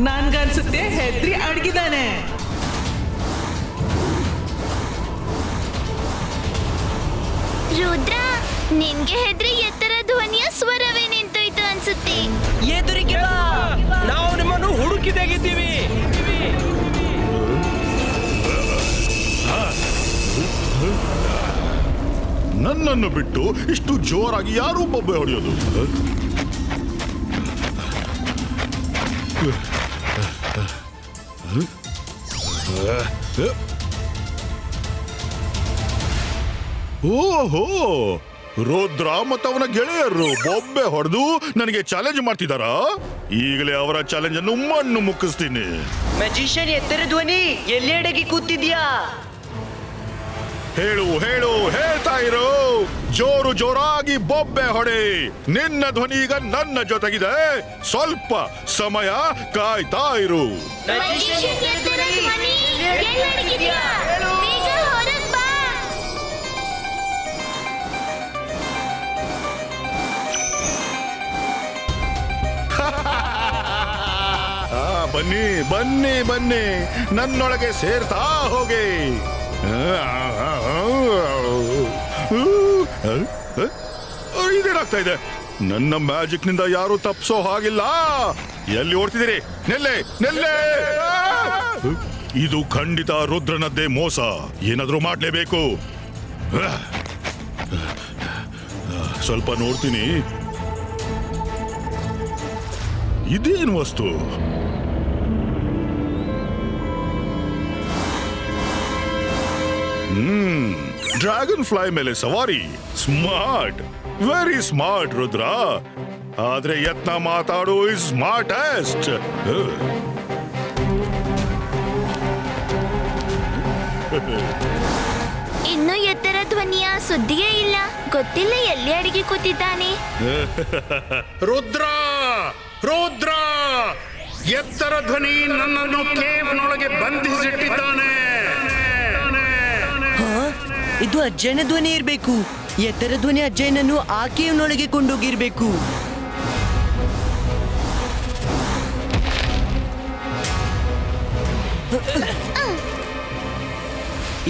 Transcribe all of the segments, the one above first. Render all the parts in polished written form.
ನನ್ಗನ್ಸುತ್ತೆ ಹೆದ್ರಿ ಅಡ್ಗಿದಾನೆ. ರುದ್ರ, ನಿನ್ಗೆ ಹೆದ್ರಿ ಎತ್ತರ ಧ್ವನಿಯ ಸ್ವರವೇ ನಿಂತೋಯ್ತು ಅನ್ಸುತ್ತೆ. ಎದುರಿಗೆ ಬಾ, ನಾವು ನಿಮ್ಮನ್ನು ಹುಡುಕಿದಾಗಿದ್ದೀವಿ. ನನ್ನನ್ನು ಬಿಟ್ಟು ಇಷ್ಟು ಜೋರಾಗಿ ಯಾರು ಬೊಬ್ಬೆ ಹೊಡೆಯೋದು? ಓಹೋ, ರುದ್ರ ಮತ್ತವನ ಗೆಳೆಯರು ಬೊಬ್ಬೆ ಹೊಡೆದು ನನಗೆ ಚಾಲೆಂಜ್ ಮಾಡ್ತಿದಾರಾ? ಈಗಲೇ ಅವರ ಚಾಲೆಂಜ್ ಅನ್ನು ಮಣ್ಣು ಮುಕ್ಕಿಸ್ತೀನಿ. ಮ್ಯಾಜಿಷಿಯನ್ ಎತ್ತರ ಧ್ವನಿ ಎಲ್ಲಿ ಅಡಗಿ ಕೂತಿದ್ಯಾ? ಹೇಳು ಹೇಳು, ಹೇಳ್ತಾ ಇರು. ಜೋರು ಜೋರಾಗಿ ಬೊಬ್ಬೆ ಹೊಡೆ. ನಿನ್ನ ಧ್ವನಿ ಈಗ ನನ್ನ ಜೊತೆಗಿದೆ. ಸ್ವಲ್ಪ ಸಮಯ ಕಾಯ್ತಾ ಇರು. ಮ್ಯಾಜಿಷಿಯನ್ ಎತ್ತರ ಧ್ವನಿ, ಎಲ್ಲಡಗಿದ್ಯಾ? ಬೇಗ ಹೊರಗ್ ಬಾ. ಬನ್ನಿ ಬನ್ನಿ ಬನ್ನಿ, ನನ್ನೊಳಗೆ ಸೇರ್ತಾ ಹೋಗಿ. ಇದೇನಾಗ್ತಾ ಇದೆ? ನನ್ನ ಮ್ಯಾಜಿಕ್ ನಿಂದ ಯಾರು ತಪ್ಸೋ ಹಾಗಿಲ್ಲ. ಎಲ್ಲಿ ಓಡ್ತಿದ್ದೀರಿ? ನೆಲ್ಲೆ ನೆಲ್ಲೆ. ಇದು ಖಂಡಿತ ರುದ್ರನದ್ದೇ ಮೋಸ. ಏನಾದ್ರೂ ಮಾಡ್ಲೇಬೇಕು. ಸ್ವಲ್ಪ ನೋಡ್ತೀನಿ. ಇದೇನು ವಸ್ತು? ಡ್ರ್ಯಾಗನ್ ಫ್ಲೈ ಮೇಲೆ ಸವಾರಿ. Smart, very smart Rudra. ಆದ್ರೆ ಯತ್ನ ಮಾತಾಡು ಇಸ್ ಸ್ಮಾರ್ಟೆಸ್ಟ್. ಇನ್ನು ಎತ್ತರ ಧ್ವನಿಯ ಸುದ್ದಿಯೇ ಇಲ್ಲ. ಗೊತ್ತಿಲ್ಲ ಎಲ್ಲಿ ಅಡಿಗೆ ಕೂತಿದ್ದಾನೆ. ರುದ್ರ, ರುದ್ರ, ಎತ್ತರ ಧ್ವನಿ ನನ್ನನ್ನು ಕೇವ್ನೊಳಗೆ ಬಂಧಿಸಿಟ್ಟಿದ್ದಾನೆ. ಇದು ಅಜ್ಜನ ಧ್ವನಿ ಇರ್ಬೇಕು. ಎತ್ತರ ಧ್ವನಿ ಅಜ್ಜನನ್ನು ಆ ಕೇವ್ನೊಳಗೆ ಕೊಂಡೋಗಿರ್ಬೇಕು.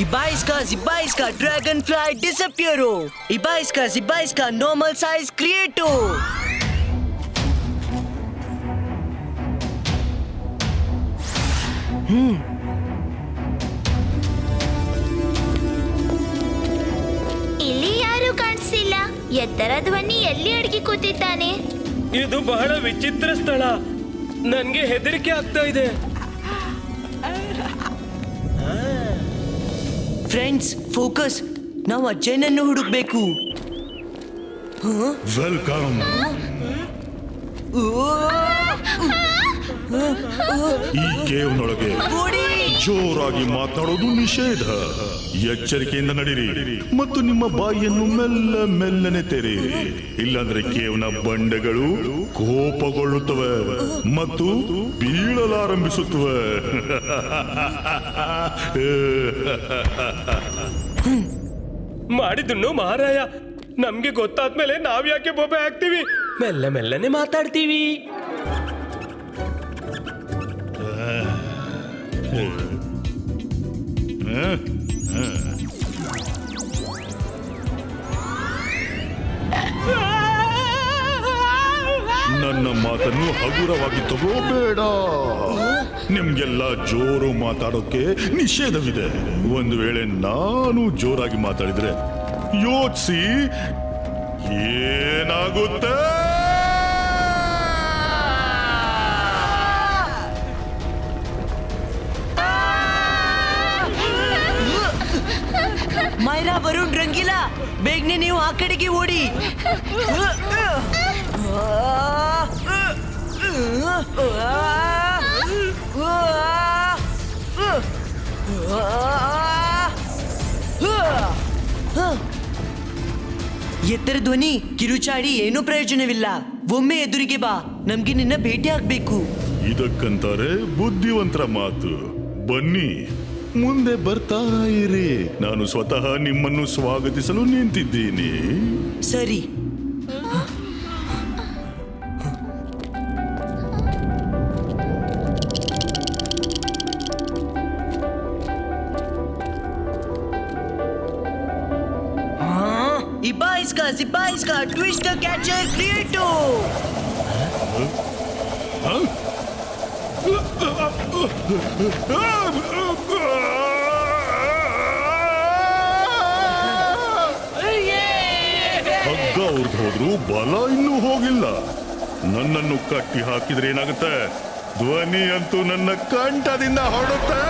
Ibaiska, dragonfly disappearo. Ibaiska, normal size creato. ಇಲ್ಲಿ ಯಾರು ಕಾಣಿಸಿಲ್ಲ. ಎತ್ತರ ಧ್ವನಿ ಎಲ್ಲಿ ಅಡಿಗೆ ಕೂತಿದ್ದಾನೆ? ಇದು ಬಹಳ ವಿಚಿತ್ರ ಸ್ಥಳ. ನನ್ಗೆ ಹೆದರಿಕೆ ಆಗ್ತಾ ಇದೆ. Friends, focus. ನಾವು ಅಜ್ಜನನ್ನು ಹುಡುಕ್ಬೇಕು. ವೆಲ್ಕಮ್. ಈ ಕೇವ್ನೊಳಗೆ ಜೋರಾಗಿ ಮಾತನಾಡೋದು ನಿಷೇಧ. ಎಚ್ಚರಿಕೆಯಿಂದ ನಡೀರಿ ಮತ್ತು ನಿಮ್ಮ ಬಾಯಿಯನ್ನು ಮೆಲ್ಲ ಮೆಲ್ಲನೆ ತೆರೆಯಿರಿ. ಇಲ್ಲಾಂದ್ರೆ ಕೇವ್ನ ಬಂಡೆಗಳು ಕೋಪಗೊಳ್ಳುತ್ತವೆ ಮತ್ತು ಬೀಳಲಾರಂಭಿಸುತ್ತವೆ. ಮಾಡಿದ್ನು ಮಹಾರಾಯ. ನಮ್ಗೆ ಗೊತ್ತಾದ್ಮೇಲೆ ನಾವ್ ಯಾಕೆ ಬೊಬ್ಬೆ ಹಾಕ್ತೀವಿ? ಮೆಲ್ಲ ಮೆಲ್ಲನೆ ಮಾತಾಡ್ತೀವಿ. ನನ್ನ ಮಾತನ್ನು ಹಗುರವಾಗಿ ತಗೋಬೇಡ. ನಿಮ್ಗೆಲ್ಲ ಜೋರು ಮಾತಾಡೋಕೆ ನಿಷೇಧವಿದೆ. ಒಂದು ವೇಳೆ ನಾನು ಜೋರಾಗಿ ಮಾತಾಡಿದ್ರೆ ಯೋಚಿಸಿ ಏನಾಗುತ್ತೆ. ಮೈರಾ, ವರುಣ್, ರಂಗೀಲಾ, ಬೇಗನೆ ನೀವು ಆ ಕಡೆಗೆ ಓಡಿ. ಎತ್ತರ ಧ್ವನಿ ಕಿರುಚಾಡಿ ಏನೂ ಪ್ರಯೋಜನವಿಲ್ಲ. ಒಮ್ಮೆ ಎದುರಿಗೆ ಬಾ, ನಮ್ಗೆ ನಿನ್ನ ಭೇಟಿ ಆಗ್ಬೇಕು. ಇದಕ್ಕಂತಾರೆ ಬುದ್ಧಿವಂತರ ಮಾತು. ಬನ್ನಿ, ಮುಂದೆ ಬರ್ತಾ ಇರಿ. ನಾನು ಸ್ವತಃ ನಿಮ್ಮನ್ನು ಸ್ವಾಗತಿಸಲು ನಿಂತಿದ್ದೀನಿ. ಸರಿ. ಸಿಪಾಯಿಸ್ಕಾ ಟ್ವಿಸ್ಟರ್ ಕ್ಯಾಚರ್ ಕ್ರಿಯೇಟೋ. ಹಗ್ಗ ಅವ್ರದ್ದು ಹೋದ್ರು ಬಲ ಇನ್ನೂ ಹೋಗಿಲ್ಲ. ನನ್ನನ್ನು ಕಟ್ಟಿ ಹಾಕಿದ್ರೆ ಏನಾಗುತ್ತೆ? ಧ್ವನಿ ಅಂತೂ ನನ್ನ ಕಂಠದಿಂದ ಹೊರಡುತ್ತೆ.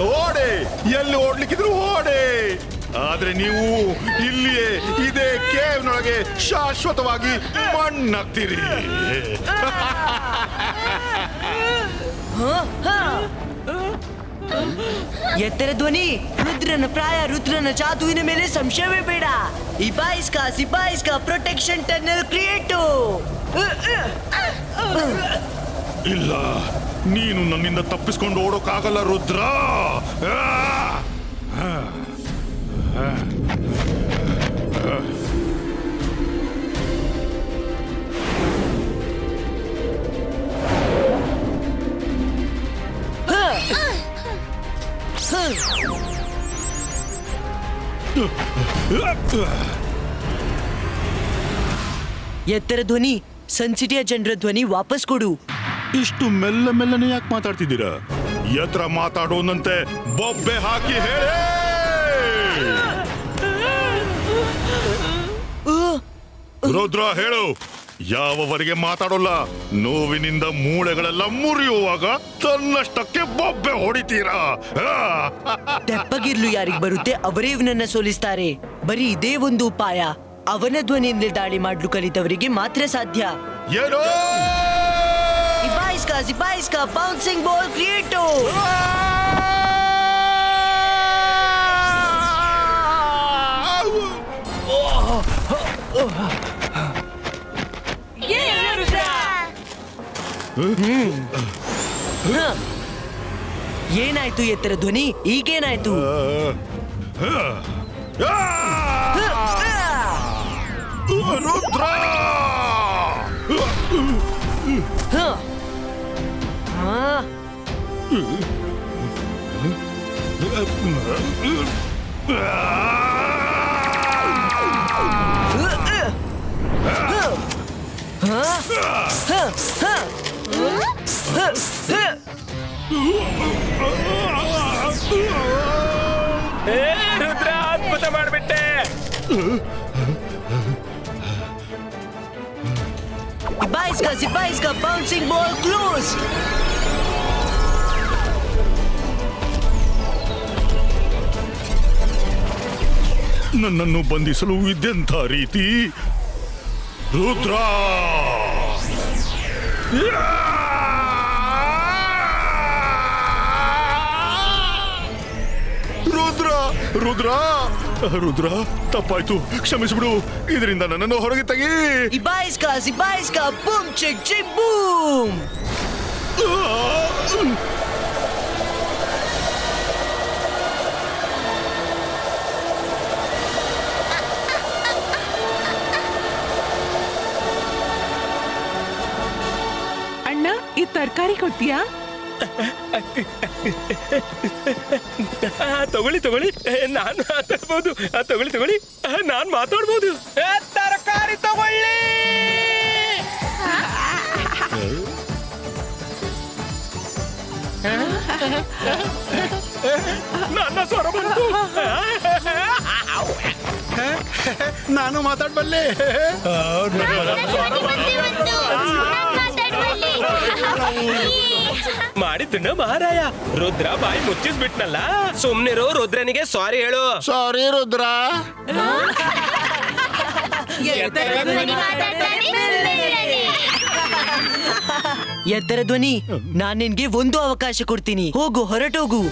ಓಡೆ, ಎಲ್ಲಿ ಓಡ್ಲಿಕ್ಕಿದ್ರು ಓಡೆ. ಆದ್ರೆ ನೀವು ಇಲ್ಲಿಯೇ ಇದೇ ಕೇವ್ನೊಳಗೆ ಶಾಶ್ವತವಾಗಿ ಮಣ್ಣಾಗ್ತೀರಿ. ಎತ್ತರ ಧ್ವನಿ, ರುದ್ರನ ಪ್ರಾಯ, ರುದ್ರನ ಜಾದುವಿನ ಮೇಲೆ ಸಂಶಯವೇ ಬೇಡ. ಇಬಾಯಿಸ್ಕಾ ಸಿಪಾಯಿಸ್ಕಾ ಪ್ರೊಟೆಕ್ಷನ್ ಟನಲ್ ಕ್ರಿಯೇಟೋ. ಇಲ್ಲ, ನೀನು ನನ್ನಿಂದ ತಪ್ಪಿಸ್ಕೊಂಡು ಓಡೋಕ್ಕಾಗಲ್ಲ ರುದ್ರ. ಎತ್ತರ ಧ್ವನಿ, ಸನ್ಸಿಟಿಯ ಜನರ ಧ್ವನಿ ವಾಪಸ್ ಕೊಡು. ಇಷ್ಟು ಮೆಲ್ಲ ಮೆಲ್ಲನೆ ಯಾಕೆ ಮಾತಾಡ್ತಿದ್ದೀರಾ? ಎತ್ರ ಮಾತಾಡೋನಂತೆ ಬೊಬ್ಬೆ ಹಾಕಿ ಹೇಳಿ. ರುದ್ರ ಹೇಳು, ಯಾವವರೆಗೆ ಮಾತಾಡೋಲ್ಲ ನೋವಿನಿಂದ ಮೂಳೆಗಳೆಲ್ಲ ಮುರಿಯುವಾಗ ತನ್ನಷ್ಟಕ್ಕೆ ಬೊಬ್ಬೆ ಹೊಡಿತೀರಾ? ತೆಪ್ಪಗಿರ್ಲು ಯಾರಿಗ್ ಬರುತ್ತೆ ಅವರೇ ಇವನನ್ನ ಸೋಲಿಸ್ತಾರೆ. ಬರೀ ಇದೇ ಒಂದು ಉಪಾಯ. ಅವನ ಧ್ವನಿಯಿಂದ ದಾಳಿ ಮಾಡ್ಲು ಕಲಿತವರಿಗೆ ಮಾತ್ರ ಸಾಧ್ಯ. ಏನೋ ಇಬಾಯಿಸ್ಕಾ ಸಿಪಾಯಿಸ್ಕಾ ಬೌನ್ಸಿಂಗ್ ಬಾಲ್ ಕ್ರಿಯೇಟೋ. ಏನಾಯ್ತು ಎತ್ತರ ಧ್ವನಿ? ಈಗೇನಾಯ್ತು? ರುದ್ರ ರುದ್ರ ಅದ್ಭುತ ಮಾಡ್ಬಿಟ್ಟೆ. ಇಬಾಯಿಸ್ಕಾ ಸಿಪಾಯಿಸ್ಕಾ ಬೌನ್ಸಿಂಗ್ ಬಾಲ್ ಕ್ಲೋಸ್. ನನ್ನನ್ನು ಬಂಧಿಸಲು ಇದೆಂಥ ರೀತಿ? ರುದ್ರ ರುದ್ರ ರುದ್ರ ರುದ್ರ ತಪ್ಪಾಯ್ತು, ಕ್ಷಮಿಸ್ಬಿಡು. ಇದರಿಂದ ನನ್ನನ್ನು ಹೊರಗೆ ತೆಗಿ. ಇಬಾಯಿಸ್ಕಾ ಸಿಪಾಯಿಸ್ಕಾ ಬೂಮ್ ಚಿಕ್ ಚಿಕ್ ಬೂಮ್. ಅಣ್ಣ, ಈ ತರಕಾರಿ ಕೊಡ್ತೀಯಾ? ತಗೊಳ್ಳಿ ತಗೊಳ್ಳಿ, ನಾನು ಮಾತಾಡ್ಬೋದು. ತಗೊಳ್ಳಿ ತಗೊಳ್ಳಿ, ನಾನ್ ಮಾತಾಡ್ಬೋದು. ತರಕಾರಿ ತಗೊಳ್ಳಿ. ನನ್ನ ಸ್ವರ ಬಂತು. ನಾನು ಮಾತಾಡ್ಬಲ್ಲೆ. ಮಾಡಿದ್ದನ್ನ ಮಹಾರಾಯ. ರುದ್ರ ಬಾಯಿ ಮುಚ್ಚಿಸ್ಬಿಟ್ನಲ್ಲ, ಸುಮ್ನಿರೋ. ರುದ್ರನಿಗೆ ಸಾರಿ ಹೇಳು. ಸಾರಿ ರುದ್ರ. ಎತ್ತರ ಧ್ವನಿ, ನಾನ್ ನಿನ್ಗೆ ಒಂದು ಅವಕಾಶ ಕೊಡ್ತೀನಿ. ಹೋಗು, ಹೊರಟೋಗು.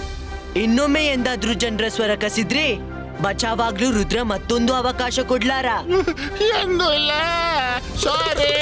ಇನ್ನೊಮ್ಮೆ ಎಂದಾದ್ರೂ ಜನರ ಸ್ವರ ಕಸಿದ್ರೆ ಬಚಾವಾಗ್ಲೂ ರುದ್ರ ಮತ್ತೊಂದು ಅವಕಾಶ ಕೊಡ್ಲಾರ. ಎಂದು ಇಲ್ಲ ಸಾರಿ